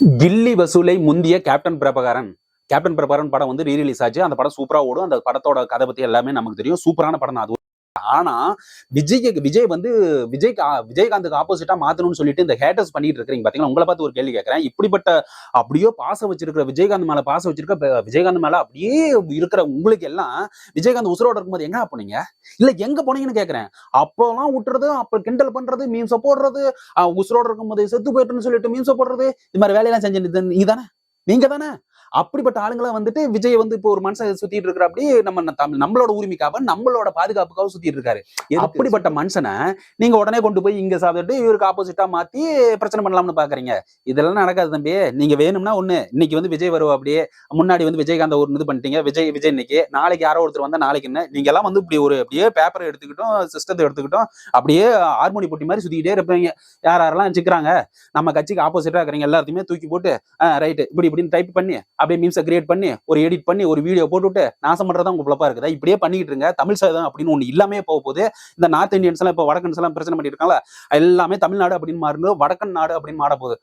கில்லி வசூலை முந்திய கேப்டன் பிரபாகரன் படம் வந்து ரீரிலீஸ் ஆச்சு. அந்த படம் சூப்பரா ஓடும். அந்த படத்தோட கதை பத்தி எல்லாமே நமக்கு தெரியும். சூப்பரான படம் தான் அது. ஆனா விஜய் வந்து விஜயகாந்துக்கு ஆப்போசிட்டா மாத்தணும்னு சொல்லிட்டு இந்த ஹேட்டர்ஸ் பண்ணிட்டு இருக்கீங்க பாத்தீங்களா. உங்களை பார்த்து ஒரு கேள்வி கேட்கிறேன். இப்படிப்பட்ட அப்படியே பாசம் வச்சிருக்கிற விஜயகாந்த் மேல பாசம் வச்சிருக்க விஜயகாந்த் மேல அப்படியே இருக்கிற உங்களுக்கு எல்லாம் விஜயகாந்த் உசுரோட இருக்கும்போது எங்க போனீங்க? இல்ல எங்க போனீங்கன்னு கேட்கிறேன். அப்பெல்லாம் விட்டுறது, அப்ப கிண்டல் பண்றது, மீம்ஸ போடுறது, உசுரோட இருக்கும்போது செத்து போயிட்டுன்னு சொல்லிட்டு மீம்ஸ போடுறது, இது மாதிரி வேலையெல்லாம் செஞ்சு நீங்க தானே அப்படிப்பட்ட ஆளுங்களா வந்துட்டு விஜய் வந்து இப்போ ஒரு மனுஷன் சுத்திட்டு இருக்கிற அப்படி நம்மளோட உரிமைக்காக நம்மளோட பாதுகாப்புக்காக சுத்திட்டு இருக்காரு. அப்படிப்பட்ட மனுஷனை நீங்க உடனே கொண்டு போய் இங்க சாப்பிட்டு இவருக்கு ஆப்போசிட்டா மாத்தி பிரச்சனை பண்ணலாம்னு பாக்குறீங்க. இதெல்லாம் நடக்காது தம்பி. நீங்க வேணும்னா ஒண்ணு, இன்னைக்கு வந்து விஜய் வருவா அப்படியே, முன்னாடி வந்து விஜயகாந்த் ஒரு இது பண்ணிட்டீங்க, விஜய் இன்னைக்கு, நாளைக்கு யாரோ ஒருத்தர் வந்தா நாளைக்கு என்ன, நீங்க எல்லாம் வந்து இப்படி ஒரு அப்படியே பேப்பர் எடுத்துக்கிட்டோம், சிஸ்டத்தை எடுத்துக்கிட்டோம், அப்படியே ஹார்மோனி போட்டி மாதிரி சுத்திக்கிட்டே இருப்பீங்க. யாரெல்லாம் வச்சுக்கிறாங்க நம்ம கட்சிக்கு ஆப்போசிட்டா இருக்கிறீங்க எல்லாத்தையுமே தூக்கி போட்டு ரைட் இப்படின்னு டைப் பண்ணி அப்படியே மீம்ஸை கிரியேட் பண்ணி ஒரு எடிட் பண்ணி ஒரு வீடியோ போட்டுவிட்டு நாசம் பண்றதா உங்க பிளப்பா இருக்குதா? இப்படியே பண்ணிட்டு இருங்க. தமிழ் சாதம் அப்படின்னு ஒண்ணு இல்லாமே போக போகுது. இந்த நார்த் இந்தியன்ஸ் எல்லாம் இப்ப வடக்கன்ஸ் எல்லாம் பிரச்சனை பண்ணிட்டு இருக்காங்க. எல்லாமே தமிழ்நாடு அப்படின்னு மாறணும், வடக்கன் நாடு அப்படின்னு மாற போகுது.